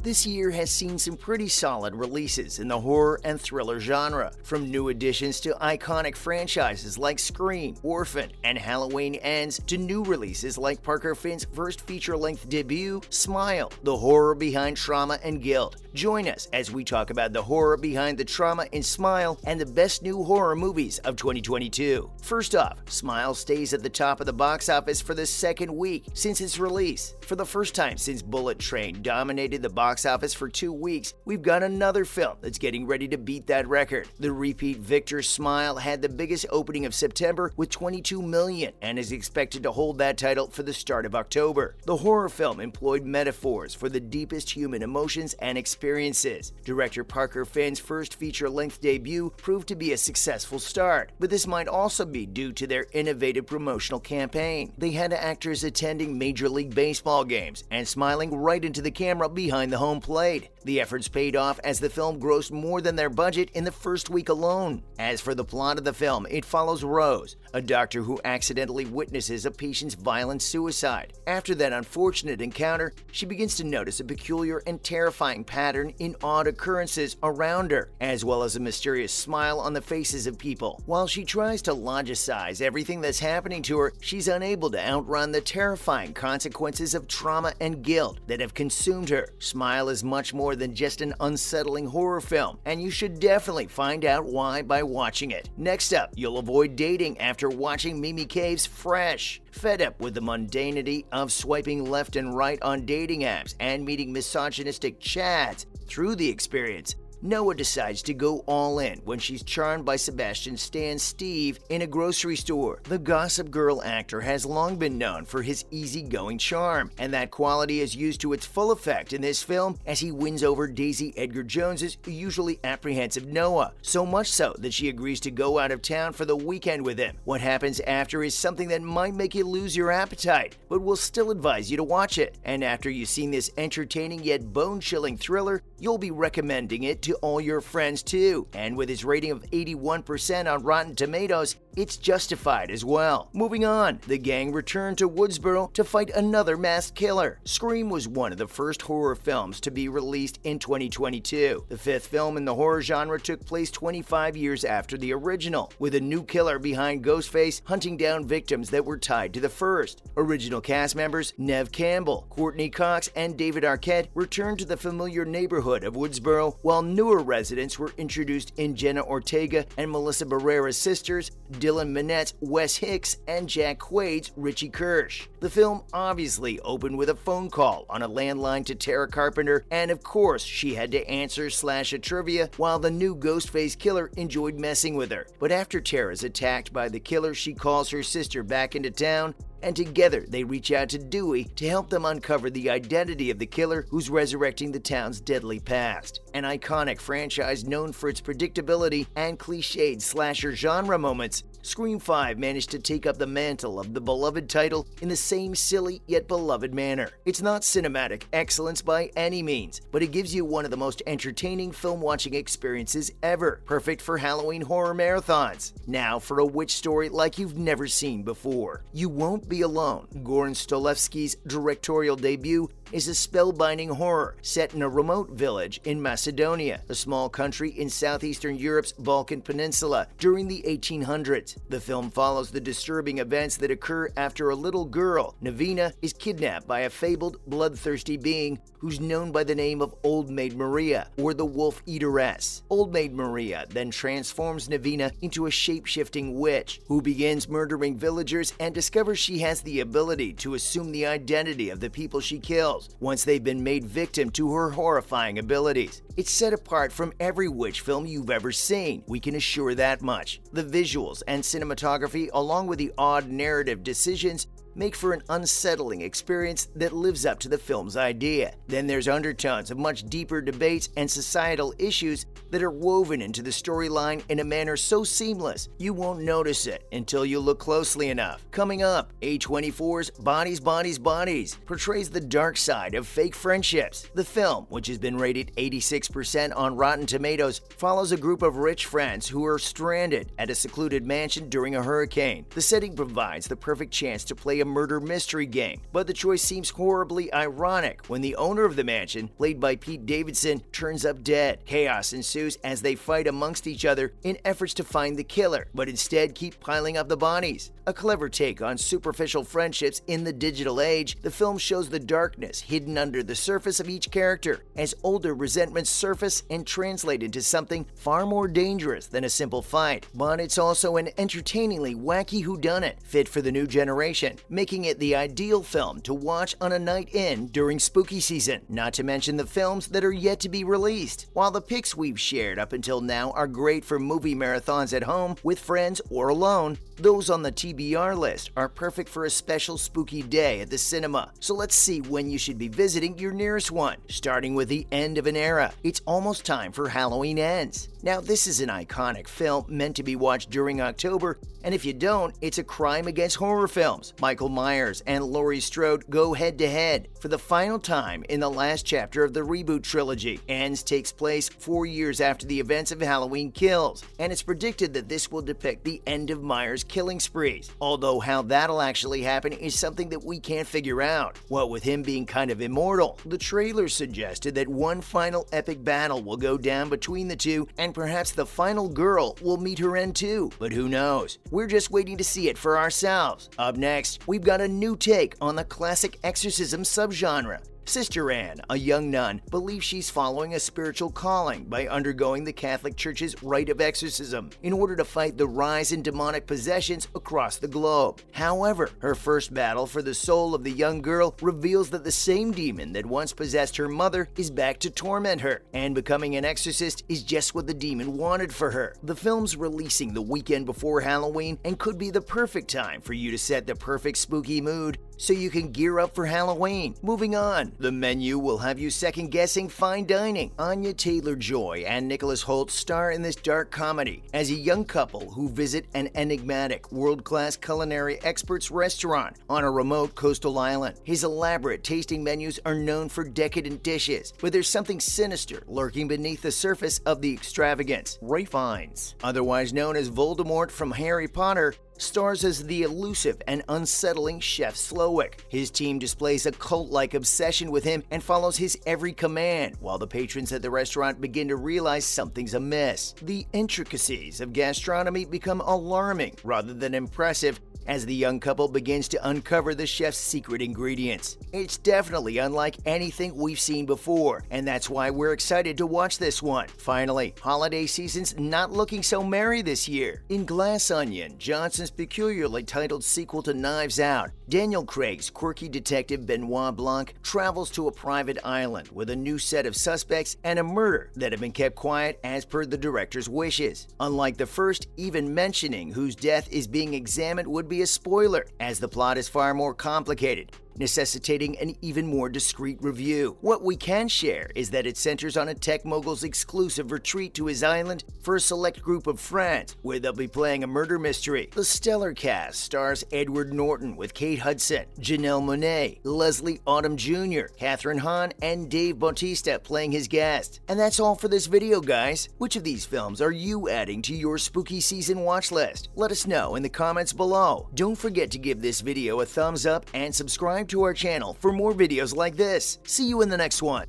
This year has seen some pretty solid releases in the horror and thriller genre, from new additions to iconic franchises like Scream, Orphan, and Halloween Ends to new releases like Parker Finn's first feature-length debut, Smile, the horror behind trauma and guilt. Join us as we talk about the horror behind the trauma in Smile and the best new horror movies of 2022. First off, Smile stays at the top of the box office for the second week since its release. For the first time since Bullet Train dominated the box office for 2 weeks, we've got another film that's getting ready to beat that record. The repeat victor Smile had the biggest opening of September with $22 million and is expected to hold that title for the start of October. The horror film employed metaphors for the deepest human emotions and experiences. Director Parker Finn's first feature-length debut proved to be a successful start, but this might also be due to their innovative promotional campaign. They had actors attending Major League Baseball games and smiling right into the camera behind the home plate. The efforts paid off as the film grossed more than their budget in the first week alone. As for the plot of the film, it follows Rose, a doctor who accidentally witnesses a patient's violent suicide. After that unfortunate encounter, she begins to notice a peculiar and terrifying pattern in odd occurrences around her, as well as a mysterious smile on the faces of people. While she tries to logicize everything that's happening to her, she's unable to outrun the terrifying consequences of trauma and guilt that have consumed her. Smile is much more than just an unsettling horror film, and you should definitely find out why by watching it. Next up, you'll avoid dating after watching Mimi Cave's Fresh. Fed up with the mundanity of swiping left and right on dating apps and meeting misogynistic chads through the experience, Noah decides to go all in when she's charmed by Sebastian Stan's Steve in a grocery store. The Gossip Girl actor has long been known for his easygoing charm, and that quality is used to its full effect in this film as he wins over Daisy Edgar Jones's usually apprehensive Noah, so much so that she agrees to go out of town for the weekend with him. What happens after is something that might make you lose your appetite, but we'll still advise you to watch it. And after you've seen this entertaining yet bone-chilling thriller, you'll be recommending it to all your friends too. And with its rating of 81% on Rotten Tomatoes, it's justified as well. Moving on, the gang returned to Woodsboro to fight another masked killer. Scream was one of the first horror films to be released in 2022. The fifth film in the horror genre took place 25 years after the original, with a new killer behind Ghostface hunting down victims that were tied to the first. Original cast members Neve Campbell, Courtney Cox, and David Arquette returned to the familiar neighborhood of Woodsboro, while newer residents were introduced in Jenna Ortega and Melissa Barrera's sisters, Dylan Minette's Wes Hicks, and Jack Quaid's Richie Kirsch. The film obviously opened with a phone call on a landline to Tara Carpenter, and of course she had to answer / trivia while the new Ghostface killer enjoyed messing with her. But after Tara's attacked by the killer, she calls her sister back into town, and together they reach out to Dewey to help them uncover the identity of the killer who's resurrecting the town's deadly past. An iconic franchise known for its predictability and cliched slasher genre moments, Scream 5 managed to take up the mantle of the beloved title in the same silly yet beloved manner. It's not cinematic excellence by any means, but it gives you one of the most entertaining film-watching experiences ever, perfect for Halloween horror marathons. Now for a witch story like you've never seen before. You Won't Be Alone, Goran Stolevski's directorial debut, is a spellbinding horror set in a remote village in Macedonia, a small country in southeastern Europe's Balkan Peninsula during the 1800s. The film follows the disturbing events that occur after a little girl, Navina, is kidnapped by a fabled, bloodthirsty being who's known by the name of Old Maid Maria, or the Wolf Eateress. Old Maid Maria then transforms Navina into a shape-shifting witch who begins murdering villagers and discovers she has the ability to assume the identity of the people she kills once they've been made victim to her horrifying abilities. It's set apart from every witch film you've ever seen, we can assure that much. The visuals and cinematography, along with the odd narrative decisions, make for an unsettling experience that lives up to the film's idea. Then there's undertones of much deeper debates and societal issues that are woven into the storyline in a manner so seamless you won't notice it until you look closely enough. Coming up, A24's Bodies, Bodies, Bodies portrays the dark side of fake friendships. The film, which has been rated 86% on Rotten Tomatoes, follows a group of rich friends who are stranded at a secluded mansion during a hurricane. The setting provides the perfect chance to play murder mystery game, but the choice seems horribly ironic when the owner of the mansion, played by Pete Davidson, turns up dead. Chaos ensues as they fight amongst each other in efforts to find the killer, but instead keep piling up the bodies. A clever take on superficial friendships in the digital age, the film shows the darkness hidden under the surface of each character as older resentments surface and translate into something far more dangerous than a simple fight. But it's also an entertainingly wacky whodunit fit for the new generation, making it the ideal film to watch on a night in during spooky season, not to mention the films that are yet to be released. While the pics we've shared up until now are great for movie marathons at home, with friends, or alone, those on the TBR list are perfect for a special spooky day at the cinema. So let's see when you should be visiting your nearest one. Starting with the end of an era, it's almost time for Halloween Ends. Now, this is an iconic film meant to be watched during October, and if you don't, it's a crime against horror films. Michael Myers and Laurie Strode go head-to-head for the final time in the last chapter of the reboot trilogy. Ends takes place 4 years after the events of Halloween Kills, and it's predicted that this will depict the end of Myers' killing sprees. Although how that'll actually happen is something that we can't figure out. What with him being kind of immortal, the trailer suggested that one final epic battle will go down between the two, and perhaps the final girl will meet her end too. But who knows? We're just waiting to see it for ourselves. Up next, we've got a new take on the classic exorcism subgenre. Sister Anne, a young nun, believes she's following a spiritual calling by undergoing the Catholic Church's rite of exorcism in order to fight the rise in demonic possessions across the globe. However, her first battle for the soul of the young girl reveals that the same demon that once possessed her mother is back to torment her, and becoming an exorcist is just what the demon wanted for her. The film's releasing the weekend before Halloween and could be the perfect time for you to set the perfect spooky mood so you can gear up for Halloween. Moving on, the menu will have you second-guessing fine dining. Anya Taylor-Joy and Nicholas Hoult star in this dark comedy as a young couple who visit an enigmatic, world-class culinary expert's restaurant on a remote coastal island. His elaborate tasting menus are known for decadent dishes, but there's something sinister lurking beneath the surface of the extravagance. Ray Fiennes, otherwise known as Voldemort from Harry Potter, stars as the elusive and unsettling Chef Slowik. His team displays a cult-like obsession with him and follows his every command, while the patrons at the restaurant begin to realize something's amiss. The intricacies of gastronomy become alarming rather than impressive as the young couple begins to uncover the chef's secret ingredients. It's definitely unlike anything we've seen before, and that's why we're excited to watch this one. Finally, holiday season's not looking so merry this year. In Glass Onion, Johnson's peculiarly titled sequel to Knives Out, Daniel Craig's quirky detective Benoit Blanc travels to a private island with a new set of suspects and a murder that have been kept quiet as per the director's wishes. Unlike the first, even mentioning whose death is being examined would be a spoiler, as the plot is far more complicated, necessitating an even more discreet review. What we can share is that it centers on a tech mogul's exclusive retreat to his island for a select group of friends, where they'll be playing a murder mystery. The stellar cast stars Edward Norton with Kate Hudson, Janelle Monáe, Leslie Odom Jr., Catherine Hahn, and Dave Bautista playing his guest. And that's all for this video, guys. Which of these films are you adding to your spooky season watch list? Let us know in the comments below. Don't forget to give this video a thumbs up and subscribe to our channel for more videos like this. See you in the next one.